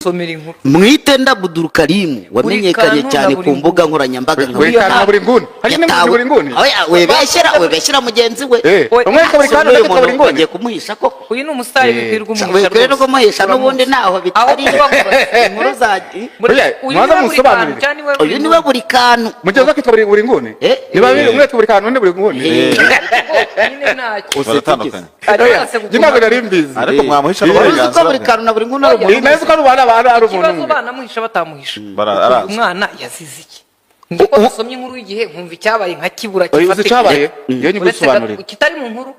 somera inkuru Mwitenda Abdul Karim wamenyekanye cyane ku mbuga nkoranyambaga nka buri nguni hari n'imwe buri nguni webeshyira mugenzi we umwe buri kandi akaba buri nguni bagiye kumuhisha koko uyu ni umusitari w'ibirwa umuhisha rero ko muhisha n'ubundi naho bitari inkuru zagiye uyu niwe buri kantu mugenzi akitwa buri nguni niba umwe buri kantu undi buri nguni nyine ntacyo baratandukanye ntabwo nari mbizi ariko mwamuhisha uko buri kantu na buri nguni ari neza ko ari ikibazo banamuhisha batamuhisha umwana yazize iki ndiko nasomye inkuru y'igihe nkumva icyabaye nka kibura cyabaye iyo ni gusobanurira kitari mu nkuru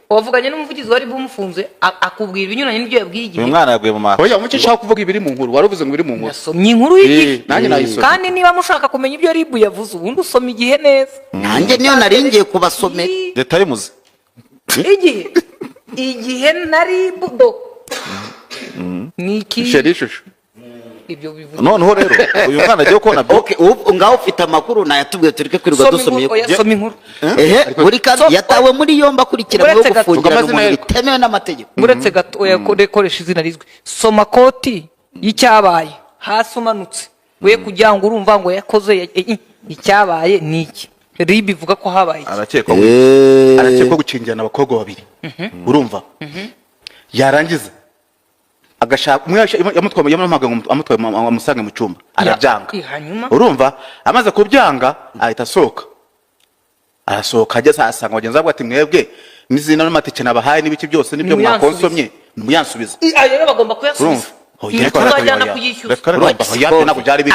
wavuganye n'umuvugizi wari bumufunze akubwira ibinyuranye n'ibyo yabwiye igihe uyu mwana yaguye mu maso oya umuce nshaka kuvuga ibiri mu nkuru wari uvuze ngo biri mu nkuru nasomye inkuru y'igihe nanjye nayisomye kandi niba mushaka kumenya ibyo ribu yavuze ubundi usoma igihe neza nanjye niyo naringiye kubasomera detaye muzi igihe nari budo niki ishusho ibyo bivuze noneho rero uyu mwana agiye kubona byo ngaho ufite amakuru nayatubwiye tureke kwirirwa dusomye soma inkuru buri kantu yatawe muri yombi akurikiranyweho gufungirana umuntu bitemewe n'amategeko uretse gato yakoresha izina rizwi soma koti y'icyabaye hasi umanutse we kugira ngo urumva ngo yakoze icyabaye niki ribi ivuga ko habaye arakekwa gukingirana abakobwa babiri urumva yarangiza agashaka yamutwaye amusange mu cyumba arabyanga urumva amaze kubyanga ahita arasohoka ageze asanga bagenzi babo ati mwebwe n'izina n'amatike nabahaye n'ibiki byose nibyo mwakonsomye muyansubiza rero bagomba kuyasubiza tuzajyana kuyishyura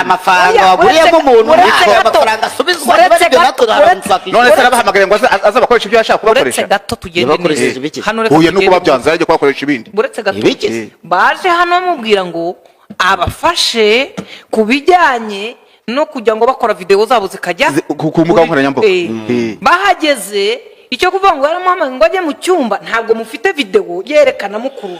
amafaranga waguriyemo umuntu amafaranga asubizwa none se arabahamagaye ngo aze bakoresha ibyo yashaka kubakoresha uretse gato tugende huye nuko babyanze ajya kubakoresha ibindi uretse gato baje hano bamubwira ngo abafashe ku bijyanye no kugira ngo bakora video zabo zikajya ku mbuga nkoranyambaga bahageze icyo kuvuga ngo yaramuhamagaye ngo ajye mu cyumba ntabwo mufite video yerekana mukuru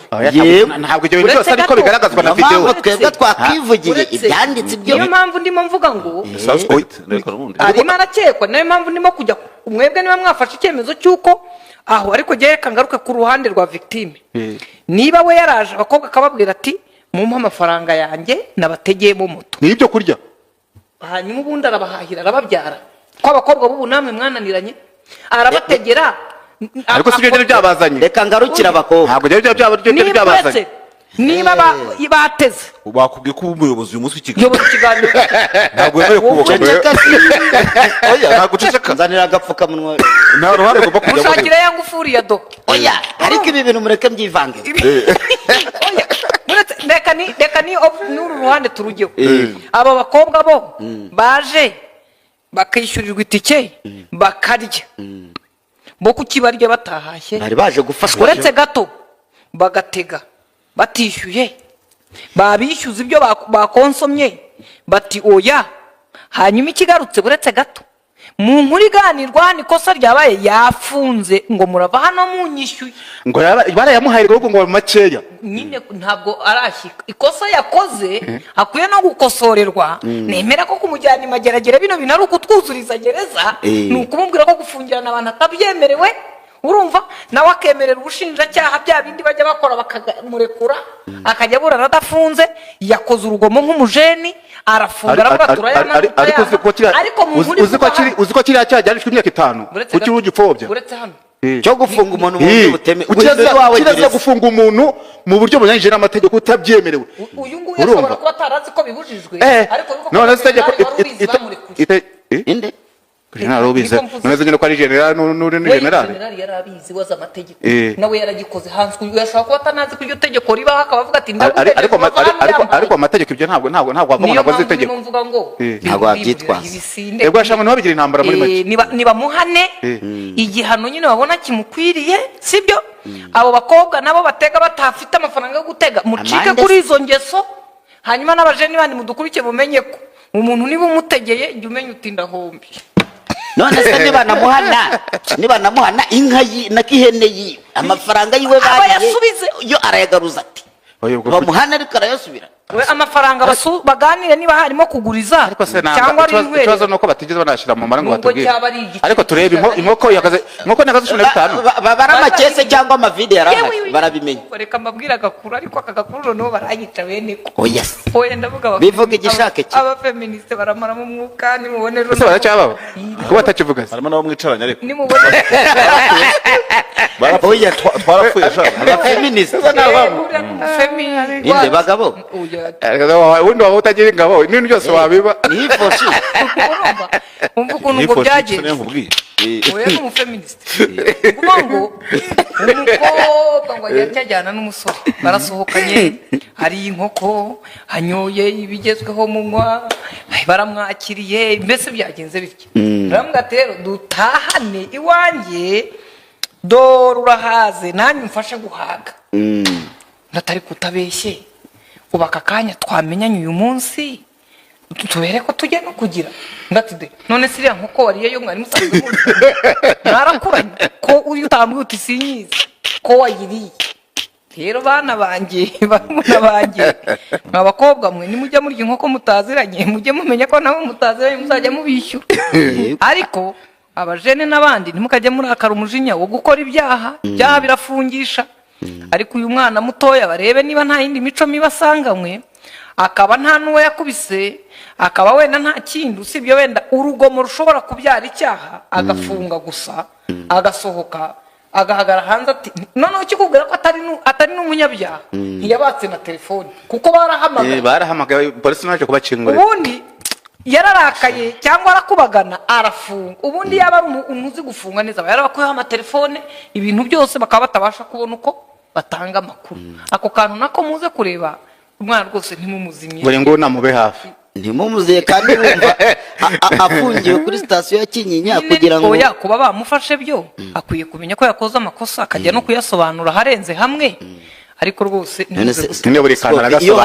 ntabwo ibyo bintu byose ariko bigaragazwa na video twebwe twakivugiye ibyanditse ibyo niyo mpamvu ndimo mvuga ngo arimo arakekwa niyo mpamvu ndimo kujya mwebwe niba mwafashe icyemezo cy'uko aho ariko gereka ngaruke ku ruhande rwa victime niba we yaraje abakobwa akababwira ati mumpe amafaranga yanjye nabategeyemo moto n'ibyo kurya hanyuma ubundi arabahahira arababyara ko abakobwa b'ubu namwe mwananiranye arabategera ariko si byo byabazanye reka ngarukira abakobwa ntabwo byo byabazanye niba bateze bakubwiye ko umuyobozi uyu munsi w'ikiganiro ntabwo yemewe kuboka oya ntabwo uceceka nzanira agapfukamunwa nta ruhande rwo kuvuga mushakira ya ngufuri ya do oya ariko ibi bintu mureke mbyivange reka ni n'uru ruhande turugeho aba bakobwa bo baje bakishyurirwa itike bakarya bo kukibarya batahashye bari baje gufashwa uretse gato bagatega batishyuye babishyuza ibyo bakonsomye bati oya hanyuma ikigarutse uretse gato mu nkuru iganirwa ikosa ryabaye yafunze ngo murava hano munyishyuye ngo barayamuhaye ahubwo ngo makeya nyine ntabwo arashyika ikosa yakoze akwiye no gukosorerwa nemera ko kumujyana imageragere bino bintu ari ukutwuzuriza gereza ni ukumubwira ko gufungirana abantu atabyemerewe urumva nawe akemerera ubushinjacyaha bya bindi bajya bakora bakamurekura akajya aburana adafunze yakoze urugomo nk'umujeni arafunga aravuga turayana ariko uzi ko kiriya cyaha gihanishwa imyaka 5 kuki ugipfobya uretse hano cyo gufunga umuntu mu buryo butemewe kireza gufunga umuntu mu buryo bunyuranyije n'amategeko utabyemerewe uyu nguyu ashobora kuba atarazi ko bibujijwe ariko none se itegeko inde General none nyine ko ari general n'uri general yarabizi waza amategeko nawe yaragikoze hanswe yashaka ko atanazi ko iryo tegeko ribaho akabavuga ati ariko amategeko ibyo ntabwo wavamo ntabwo zitegeko niyo mvuga ngo ntabwo wabyitwaza ego ashaka no babigira intambara muri make niba muhane igihano nyine babona kimukwiriye sibyo abo bakobwa nabo batega batafite amafaranga yo gutega mucike kuri izo ngeso hanyuma n'abajeni bandi mudukurikiye mumenye ko umuntu niba umutegeye jya umenya utinda hombi none se niba namuhana inka na kihene yiwe amafaranga yiwe bariye yo arayagaruza ati bamuhana ariko arayasubira we amafaranga baganire niba harimo kuguriza cyangwa ari inywere. Ikibazo nuko batigeze banashira mu mara ngo batubwire. Ariko turebe inkoko ihagaze 15. Bara amakese cyangwa amavide yarahari barabimenya. Reka mbabwira agakuru ariko akagakuru no barayica bene ko. Oh yes. Oya ndavuga bivuga igishake cye. Aba feministe baramara mu mwuka ni mubone rero. Ese baracyababa. Kuba atakivuga. Harimo nabo mwicaranye ariko. Ni mubone. Oya Twarapfuye sha. feministe. Feministe. Inde bagabo. Ubundi waba utagira ingabo n'ibintu byose wabiba. Ni foshi. Umva ukuntu ngo byagenze. Oya ni umufeministe. Ubwo umukobwa ngo yajyana n'umusore barasohokanye hari inkoko hanyoye ibigezweho munywa baramwakiriye mbese byagenze bityo. Ramgatero dutahane iwanjye dore urahaze nanjye mfashe guhaga. Natari kutabeshye ubaka kanya twamenyanye uyu munsi tubere ko tujya no kugira ndatide none siriya nkuko wariye yo mwari musanzwe narakuranye ko uyu utambwe uti sinyizi ko wayiriye rero bana banjye barumuna banjye abakobwa mwe nimujya muri inkoko mutaziranye mujye mumenya ko nabo mutaziranye muzajya mubishyura ariko abajene n'abandi ntimukajya muri akarumujinya wo gukora ibyaha birafungisha ariko uyu mwana mutoya barebe niba nta yindi mico mibasanganywe akaba nta nuwe yakubise akaba wenda nta kindi usibye wenda urugomo rushobora kubyara icyaha agafunga gusa agasohoka agahagara hanze ati noneho kikubwira ko atari n'umunyabyaha ntiyabatse na telefone kuko barahamagaye polisi naje kubakingurira ubundi yararakaye cyangwa arakubagana arafunga ubundi yaba ari umuzi gufunga neza yarabakuyeho amatelefone ibintu byose bakaba batabasha kubona uko batanga amakuru ako kantu nako muze kureba umwana rwose ntimumuzimye buri ngo namube hafi ntimumuziye kandi bumva afungiwe kuri sitasiyo ya Kinyinya kugira ngo oya kuba bamufashe byo akwiye kumenya ko yakoze amakosa akajya no kuyasobanura harenze hamwe ariko rwose niyo buri kantu iyo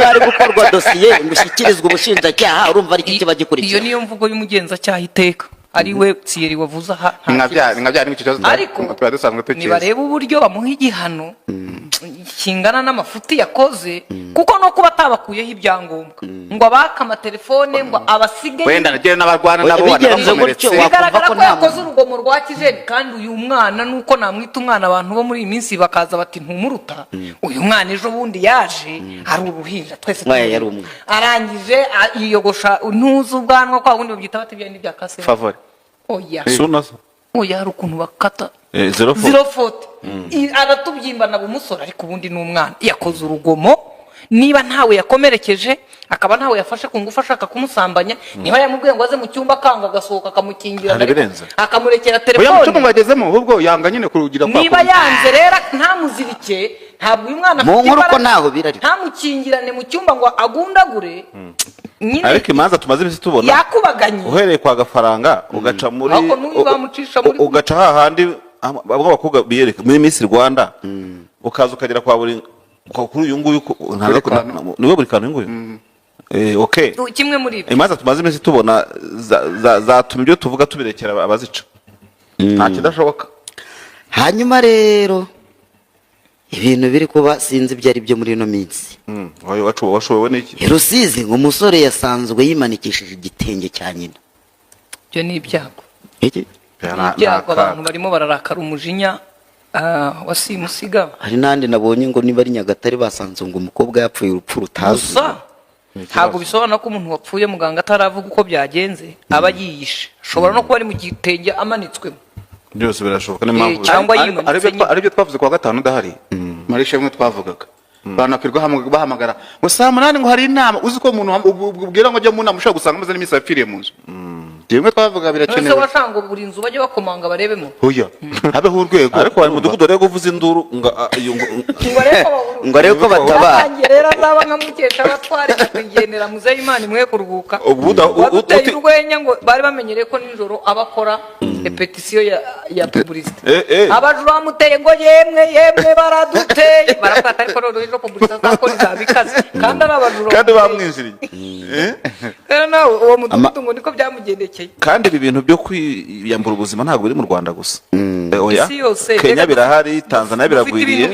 hari gukorwa dosiye ngushyikirizwa ubushinjacyaha urumva ari iki kiba gikurikira iyo niyo mvugo y'umugenzacyaha iteka ari we Thierry wavuze aha nkabyari n'icyo kibazo ariko nibareba uburyo bamuha igihano kingana n'amafuti yakoze kuko no kuba atabakuyeho ibyangombwa ngo abaka amatelefone ngo abasige wenda nagiye n'abarwana nabo banakomeretse bigaragara ko yakoze urugomo rwa kizeni kandi uyu mwana nuko namwita umwana abantu bo muri iyi minsi bakaza bati ntumuruta uyu mwana ejo bundi yaje ari uruhinja twese arangije yiyogosha ntuzi ubwanwa kwa bundi babyita bati bya n'ibya kase favori oya hari ukuntu bakata 040 aratubyimba na bumusora ariko ubundi n'umwana yakoze urugomo niba ntawe yakomerekeje akaba ntawe yafashe ku ngufu ashaka kumusambanya niba yamubwiye ngo aze mu cyumba akanga agasohoka akamukingira akamurekera telefone oya mucyo bagezemo ahubwo yanga nyine kurugira kwa niba yanze rero ntamuzirike ntabwo uyu mwana mu nkuru ko naho birari ntamukingirane mu cyumba ngo agundagure ariko imanza tumaze ibisi tubona yakubaganye uhereye kwa gafaranga ugaca muri ugaca hahandi bamwe bakobwa biyereka muri Miss Rwanda ukaza ukagera kwa buri kuri uyu nguyu niwe buri kantu nguyu okay kimwe muri ibyo imanza tumaze ibisi tubona zatuma ibyo tuvuga tubirekera abazica nta kidashoboka hanyuma rero ibintu biri kuba sinzi ibyo ari byo muri ino minsi washobewe n'iki Rusizi ngo umusore yasanzwe yimanikishije igitenge cya nyina byo ni ibyago iki ibyago abantu barimo bararakara umujinya wasimusiga hari nandi nabonye ngo niba ari Nyagatare basanze ngo umukobwa yapfuye urupfu rutazwi ntabwo bisobanura ko umuntu wapfuye muganga ataravuga uko byagenze aba yiyishe ashobora no kuba ari mu gitenge amanitswemo byose birashoboka n'impamvu cyangwa yimanitse aribyo twavuze kuwa gatanu udahari marisha bimwe twavugaga banakirwa bahamagara ngo saa munani ngo hari inama uzi ko umuntu ubwira ngo ajya mu nama ushaka gusanga amaze n'iminsi yapfiriye mu nzu bimwe twavuga birakenewe nose washanga buri nzu bajye bakomanga barebemo oya habeho urwego ariko hari mudugudu rero uvuza induru ngo ariko batabara rero azaba nkamukesha abatware kugendera muzeyi Imana imwe kuruhuka ubuda urwenya ngo bari bamenyereye ko nijoro abakora repetition ya publicité abajura bamuteye ngo yemwe baraduteye barafata ariko rero ejo publicité azakora izabikaze kandi ari abajura kandi bamwinjiriye rero nawe uwo mudugudu ngo niko byamugendekeye kandi ibi bintu byo kwiyambura ubuzima ntabwo biri mu Rwanda gusa isi yose Kenya birahari Tanzania biragwiriye